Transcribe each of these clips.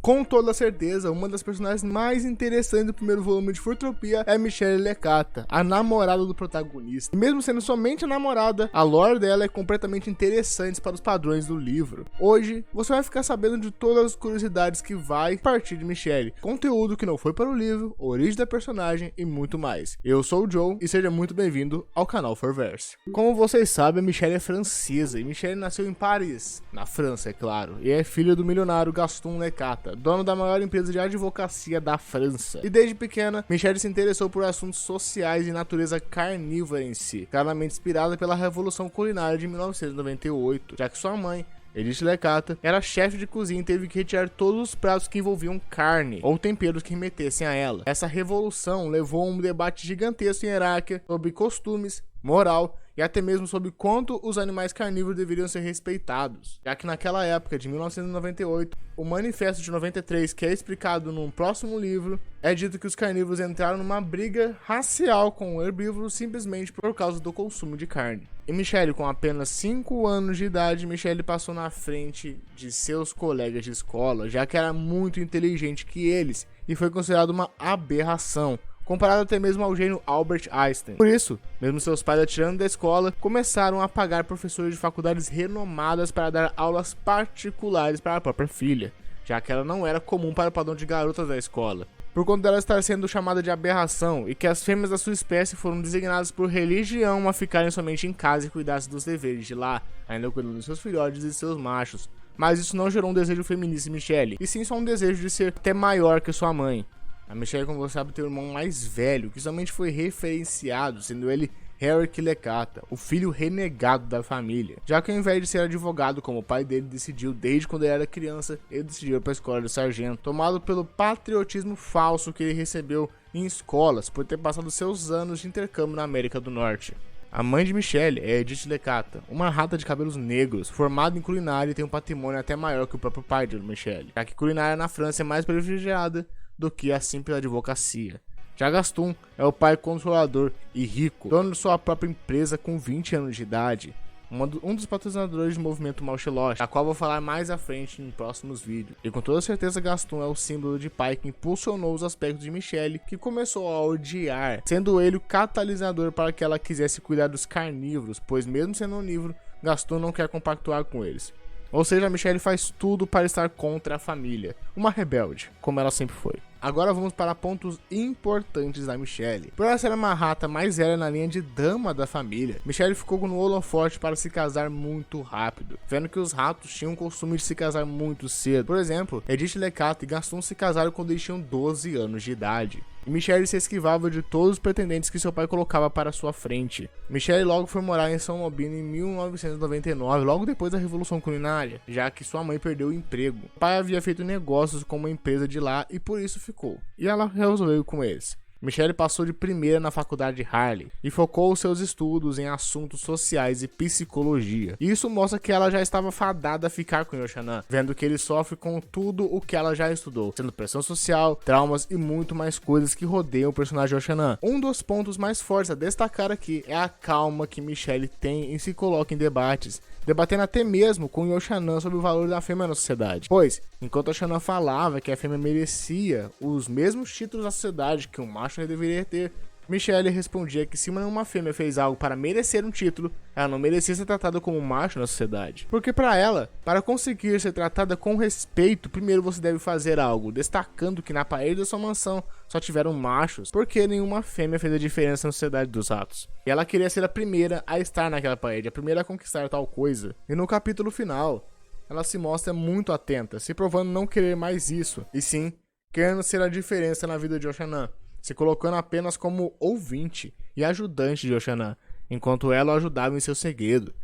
Com toda certeza, uma das personagens mais interessantes do primeiro volume de Furtopia é Michelle Lecata, a namorada do protagonista. E mesmo sendo somente a namorada, a lore dela é completamente interessante para os padrões do livro. Hoje, você vai ficar sabendo de todas as curiosidades que vai partir de Michelle, conteúdo que não foi para o livro, origem da personagem e muito mais. Eu sou o Joe e seja muito bem-vindo ao canal Forverse. Como vocês sabem, Michelle é francesa e Michelle nasceu em Paris, na França, é claro, e é filha do milionário Gaston Lecata, dono da maior empresa de advocacia da França. E desde pequena, Michelle se interessou por assuntos sociais e natureza carnívora em si, claramente inspirada pela Revolução Culinária de 1998, já que sua mãe, Edith Lecata, era chefe de cozinha e teve que retirar todos os pratos que envolviam carne ou temperos que remetessem a ela. Essa revolução levou a um debate gigantesco em Heráclea sobre costumes, moral e até mesmo sobre quanto os animais carnívoros deveriam ser respeitados, já que naquela época de 1998, o Manifesto de 93, que é explicado num próximo livro, é dito que os carnívoros entraram numa briga racial com o herbívoro simplesmente por causa do consumo de carne. E Michelle, com apenas 5 anos de idade, Michelle passou na frente de seus colegas de escola, já que era muito inteligente que eles, e foi considerado uma aberração, comparado até mesmo ao gênio Albert Einstein. Por isso, mesmo seus pais a tirando da escola, começaram a pagar professores de faculdades renomadas para dar aulas particulares para a própria filha, já que ela não era comum para o padrão de garotas da escola, por conta dela estar sendo chamada de aberração e que as fêmeas da sua espécie foram designadas por religião a ficarem somente em casa e cuidassem dos deveres de lá, ainda cuidando dos seus filhotes e de seus machos. Mas isso não gerou um desejo feminista em Michelle, e sim só um desejo de ser até maior que sua mãe. A Michelle, como você sabe, tem um irmão mais velho, que somente foi referenciado, sendo ele Henrik Lecata, o filho renegado da família. Já que ao invés de ser advogado, como o pai dele decidiu desde quando ele era criança, ele decidiu ir para a escola de sargento, tomado pelo patriotismo falso que ele recebeu em escolas, por ter passado seus anos de intercâmbio na América do Norte. A mãe de Michelle é Edith Lecata, uma rata de cabelos negros, formada em culinária e tem um patrimônio até maior que o próprio pai de Michelle, já que culinária na França é mais privilegiada do que a simples advocacia. Já Gaston é o pai controlador e rico, dono de sua própria empresa com 20 anos de idade, um dos patrocinadores do movimento Maucheloche, a qual vou falar mais à frente em próximos vídeos. E com toda certeza Gaston é o símbolo de pai que impulsionou os aspectos de Michelle, que começou a odiar, sendo ele o catalisador para que ela quisesse cuidar dos carnívoros, pois mesmo sendo onívoro, Gaston não quer compactuar com eles. Ou seja, a Michelle faz tudo para estar contra a família, uma rebelde, como ela sempre foi. Agora vamos para pontos importantes da Michelle. Por ela ser uma rata mais velha na linha de dama da família, Michelle ficou no holofote para se casar muito rápido, vendo que os ratos tinham o costume de se casar muito cedo. Por exemplo, Edith Lecata e Gaston se casaram quando eles tinham 12 anos de idade. E Michelle se esquivava de todos os pretendentes que seu pai colocava para sua frente. Michelle logo foi morar em São Albino em 1999, logo depois da Revolução Culinária, já que sua mãe perdeu o emprego. O pai havia feito negócios com uma empresa de lá e por isso ficou. E ela resolveu ir com eles. Michelle passou de primeira na faculdade de Harley e focou seus estudos em assuntos sociais e psicologia. E isso mostra que ela já estava fadada a ficar com Yoshanan, vendo que ele sofre com tudo o que ela já estudou, sendo pressão social, traumas e muito mais coisas que rodeiam o personagem Yoshanan. Um dos pontos mais fortes a destacar aqui é a calma que Michelle tem e se coloca em debates, debatendo até mesmo com Yoshanan sobre o valor da fêmea na sociedade. Pois, enquanto Yoshanan falava que a fêmea merecia os mesmos títulos da sociedade que um macho deveria ter, Michelle respondia que se uma fêmea fez algo para merecer um título, ela não merecia ser tratada como um macho na sociedade. Porque para ela, para conseguir ser tratada com respeito, primeiro você deve fazer algo, destacando que na parede da sua mansão só tiveram machos, porque nenhuma fêmea fez a diferença na sociedade dos ratos. E ela queria ser a primeira a estar naquela parede, a primeira a conquistar tal coisa. E no capítulo final, ela se mostra muito atenta, se provando não querer mais isso, e sim, querendo ser a diferença na vida de Yoshanan, se colocando apenas como ouvinte e ajudante de Yoshanan, enquanto ela o ajudava em seu segredo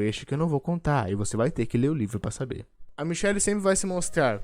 este que eu não vou contar, e você vai ter que ler o livro para saber. A Michelle sempre vai se mostrar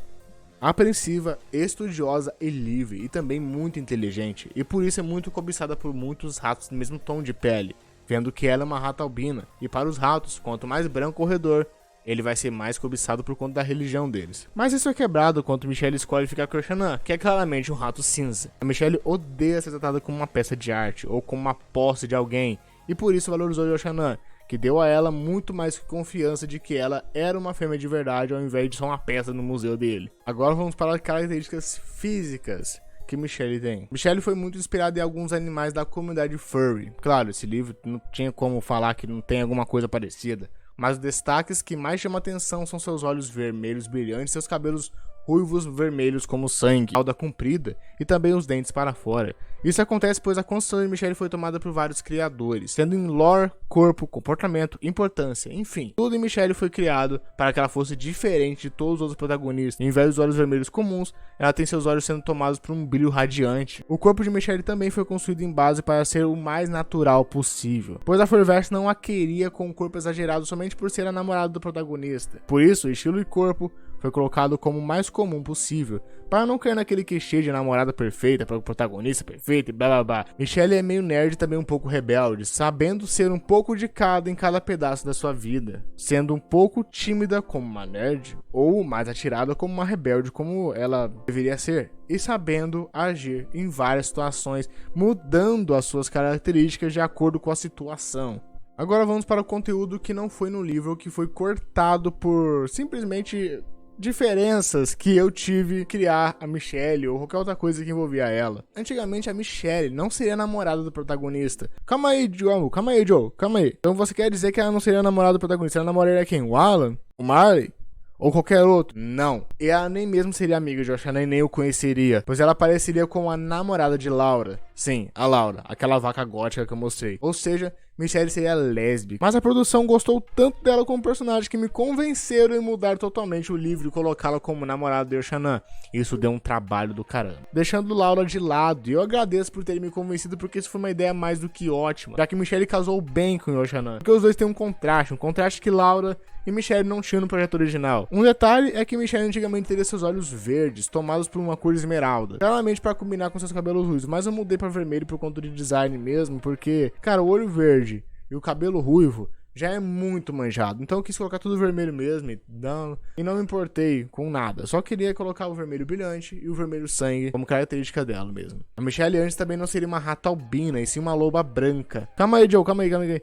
apreensiva, estudiosa e livre, e também muito inteligente, e por isso é muito cobiçada por muitos ratos do mesmo tom de pele, vendo que ela é uma rata albina, e para os ratos, quanto mais branco o corredor, ele vai ser mais cobiçado por conta da religião deles. Mas isso é quebrado quando Michelle escolhe ficar com Yoshanan, que é claramente um rato cinza. A Michelle odeia ser tratada como uma peça de arte, ou como uma posse de alguém, e por isso valorizou Yoshanan, que deu a ela muito mais que confiança de que ela era uma fêmea de verdade ao invés de só uma peça no museu dele. Agora vamos para as características físicas que Michelle tem. Michelle foi muito inspirada em alguns animais da comunidade furry. Claro, esse livro não tinha como falar que não tem alguma coisa parecida, mas os destaques que mais chamam atenção são seus olhos vermelhos brilhantes, seus cabelos ruivos vermelhos como sangue, cauda comprida e também os dentes para fora. Isso acontece pois a construção de Michelle foi tomada por vários criadores, sendo em lore, corpo, comportamento, importância, enfim. Tudo em Michelle foi criado para que ela fosse diferente de todos os outros protagonistas. Em vez dos olhos vermelhos comuns, ela tem seus olhos sendo tomados por um brilho radiante. O corpo de Michelle também foi construído em base para ser o mais natural possível, pois a Furverse não a queria com um corpo exagerado somente por ser a namorada do protagonista. Por isso, o estilo e corpo foi colocado como o mais comum possível, para não cair naquele clichê de namorada perfeita para o protagonista perfeito e blá blá blá. Michelle é meio nerd e também um pouco rebelde, sabendo ser um pouco de cada em cada pedaço da sua vida, sendo um pouco tímida como uma nerd, ou mais atirada como uma rebelde como ela deveria ser, e sabendo agir em várias situações, mudando as suas características de acordo com a situação. Agora vamos para o conteúdo que não foi no livro, que foi cortado por simplesmente diferenças que eu tive criar a Michelle ou qualquer outra coisa que envolvia ela. Antigamente a Michelle não seria a namorada do protagonista. Calma aí, Joe, calma aí, Joe, calma aí. Então você quer dizer que ela não seria a namorada do protagonista? Ela namoraria quem? O Alan? O Marley? Ou qualquer outro? Não. E ela nem mesmo seria amiga de Oxana e nem o conheceria, pois ela pareceria com a namorada de Laura. Sim, a Laura, aquela vaca gótica que eu mostrei. Ou seja, Michelle seria lésbica. Mas a produção gostou tanto dela como personagem que me convenceram em mudar totalmente o livro e colocá-la como namorada de Oxana. Isso deu um trabalho do caramba, deixando Laura de lado. E eu agradeço por terem me convencido, porque isso foi uma ideia mais do que ótima, já que Michelle casou bem com Oxana, porque os dois têm um contraste que Laura e Michelle não tinham no projeto original. Um detalhe é que Michelle antigamente teria seus olhos verdes, tomados por uma cor esmeralda, claramente para combinar com seus cabelos ruivos, mas eu mudei para vermelho por conta de design mesmo, porque, cara, o olho verde e o cabelo ruivo já é muito manjado, então eu quis colocar tudo vermelho mesmo e não me importei com nada, só queria colocar o vermelho brilhante e o vermelho sangue como característica dela mesmo. A Michelle antes também não seria uma rata albina, e sim uma loba branca. Calma aí, Joe, calma aí.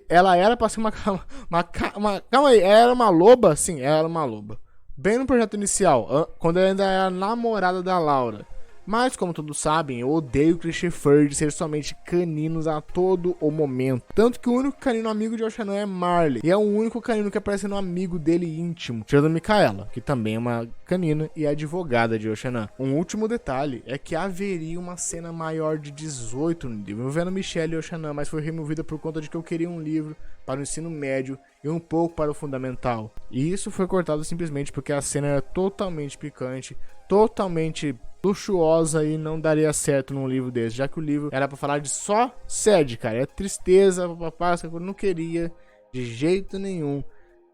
Ela era pra ser calma aí, ela era uma loba? Sim, ela era uma loba. Bem no projeto inicial, quando ela ainda era namorada da Laura. Mas, como todos sabem, eu odeio o clichê furry de ser somente caninos a todo o momento. Tanto que o único canino amigo de Oxana é Marley, e é o único canino que aparece no amigo dele íntimo, tirando Micaela, que também é uma canina e é advogada de Oxana. Um último detalhe é que haveria uma cena maior de 18 no livro, envolvendo Michelle e Oxana, mas foi removida por conta de que eu queria um livro para o ensino médio e um pouco para o fundamental. E isso foi cortado simplesmente porque a cena era totalmente picante, totalmente luxuosa e não daria certo num livro desse, já que o livro era pra falar de só sede, cara, é tristeza, papapá, eu não queria de jeito nenhum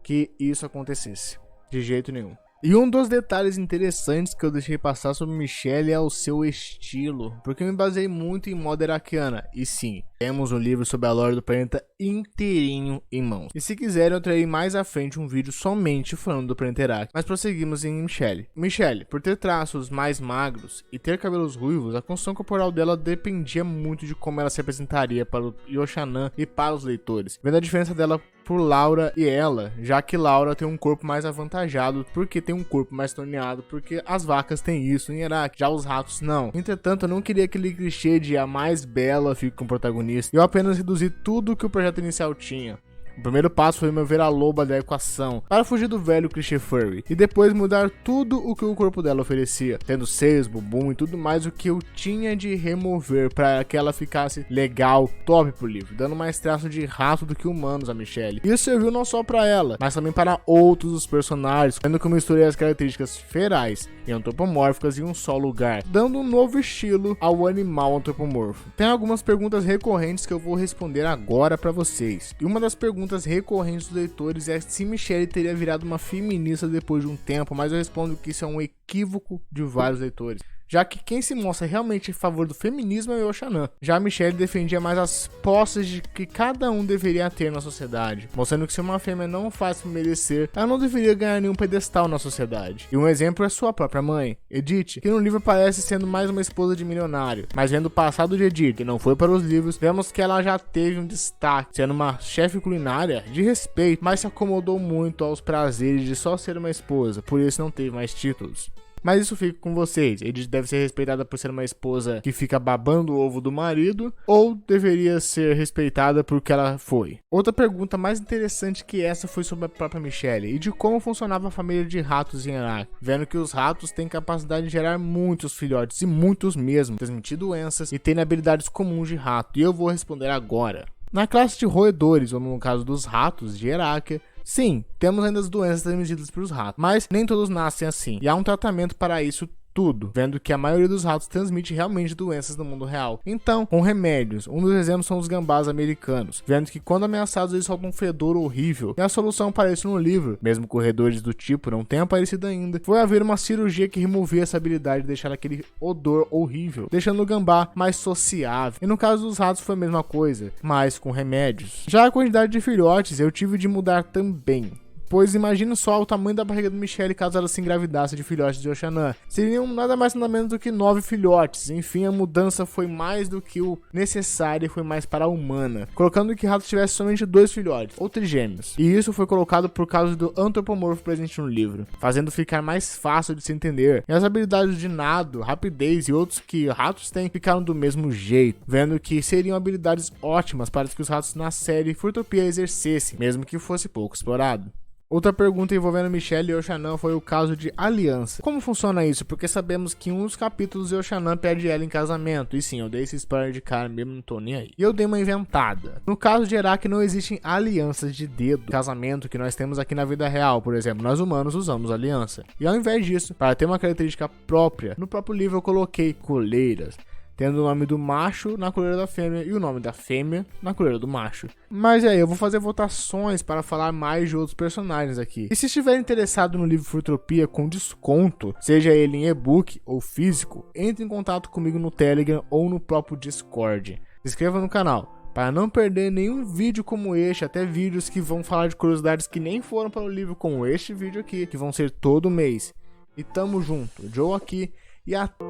que isso acontecesse, de jeito nenhum. E um dos detalhes interessantes que eu deixei passar sobre Michelle é o seu estilo, porque eu me baseei muito em moda iraquiana, e sim, temos um livro sobre a lore do planeta inteirinho em mãos. E se quiserem eu trarei mais à frente um vídeo somente falando do planeta Iraque, mas prosseguimos em Michelle. Michelle, por ter traços mais magros e ter cabelos ruivos, a construção corporal dela dependia muito de como ela se apresentaria para o Oxana e para os leitores, vendo a diferença dela por Laura e ela, já que Laura tem um corpo mais avantajado, porque tem um corpo mais torneado, porque as vacas têm isso em Iraque, já os ratos não. Entretanto, eu não queria aquele clichê de a mais bela fica com o protagonista, eu apenas reduzi tudo que o projeto inicial tinha. O primeiro passo foi mover a loba da equação, para fugir do velho clichê furry, e depois mudar tudo o que o corpo dela oferecia, tendo seios, bumbum e tudo mais o que eu tinha de remover para que ela ficasse legal, top pro livro, dando mais traço de rato do que humanos a Michelle. Isso serviu não só para ela, mas também para outros dos personagens, vendo que eu misturei as características ferais e antropomórficas em um só lugar, dando um novo estilo ao animal antropomorfo. Tem algumas perguntas recorrentes que eu vou responder agora para vocês, e uma das perguntas recorrentes dos leitores é se Michelle teria virado uma feminista depois de um tempo, mas eu respondo que isso é um equívoco de vários leitores. já que quem se mostra realmente em favor do feminismo é o Yochanan. Já a Michelle defendia mais as posses de que cada um deveria ter na sociedade, mostrando que se uma fêmea não faz por merecer, ela não deveria ganhar nenhum pedestal na sociedade. E um exemplo é sua própria mãe, Edith, que no livro parece sendo mais uma esposa de milionário, mas vendo o passado de Edith, que não foi para os livros, vemos que ela já teve um destaque, sendo uma chefe culinária de respeito, mas se acomodou muito aos prazeres de só ser uma esposa, por isso não teve mais títulos. Mas isso fica com vocês. Edith deve ser respeitada por ser uma esposa que fica babando o ovo do marido, ou deveria ser respeitada por que ela foi? Outra pergunta mais interessante que essa foi sobre a própria Michelle e de como funcionava a família de ratos em Iraque, vendo que os ratos têm capacidade de gerar muitos filhotes, e muitos mesmo, transmitir doenças e terem habilidades comuns de rato, e eu vou responder agora. Na classe de roedores, ou no caso dos ratos de Iraque, sim, temos ainda as doenças transmitidas pelos ratos, mas nem todos nascem assim, e há um tratamento para isso tudo, vendo que a maioria dos ratos transmite realmente doenças no mundo real. Então, com remédios, um dos exemplos são os gambás americanos, vendo que quando ameaçados eles soltam um fedor horrível, e a solução para isso no livro, mesmo corredores do tipo não tenham aparecido ainda, foi haver uma cirurgia que removia essa habilidade de deixar aquele odor horrível, deixando o gambá mais sociável. E no caso dos ratos foi a mesma coisa, mas com remédios. Já a quantidade de filhotes eu tive de mudar também. Pois imagina só o tamanho da barriga do Michelle caso ela se engravidasse de filhotes de Yochanan. Seriam nada mais nada menos do que 9 filhotes. Enfim, a mudança foi mais do que o necessário e foi mais para a humana, colocando que rato tivesse somente 2 filhotes, ou trigêmeos. E isso foi colocado por causa do antropomorfo presente no livro, fazendo ficar mais fácil de se entender. E as habilidades de nado, rapidez e outros que ratos têm ficaram do mesmo jeito, vendo que seriam habilidades ótimas para que os ratos na série Fruitopia exercessem, mesmo que fosse pouco explorado. Outra pergunta envolvendo Michelle e Yochanan foi o caso de aliança. Como funciona isso? Porque sabemos que em um dos capítulos Yochanan pede ela em casamento. E sim, eu dei esse spoiler de cara mesmo, não tô nem aí. E eu dei uma inventada. No caso de Iraque não existem alianças de dedo, casamento que nós temos aqui na vida real. Por exemplo, nós humanos usamos aliança. E ao invés disso, para ter uma característica própria, no próprio livro eu coloquei coleiras, tendo o nome do macho na coleira da fêmea e o nome da fêmea na coleira do macho. Mas aí, eu vou fazer votações para falar mais de outros personagens aqui. E se estiver interessado no livro Fruitopia com desconto, seja ele em e-book ou físico, entre em contato comigo no Telegram ou no próprio Discord. Se inscreva no canal para não perder nenhum vídeo como este, até vídeos que vão falar de curiosidades que nem foram para o livro, como este vídeo aqui, que vão ser todo mês. E tamo junto, Joe aqui e até...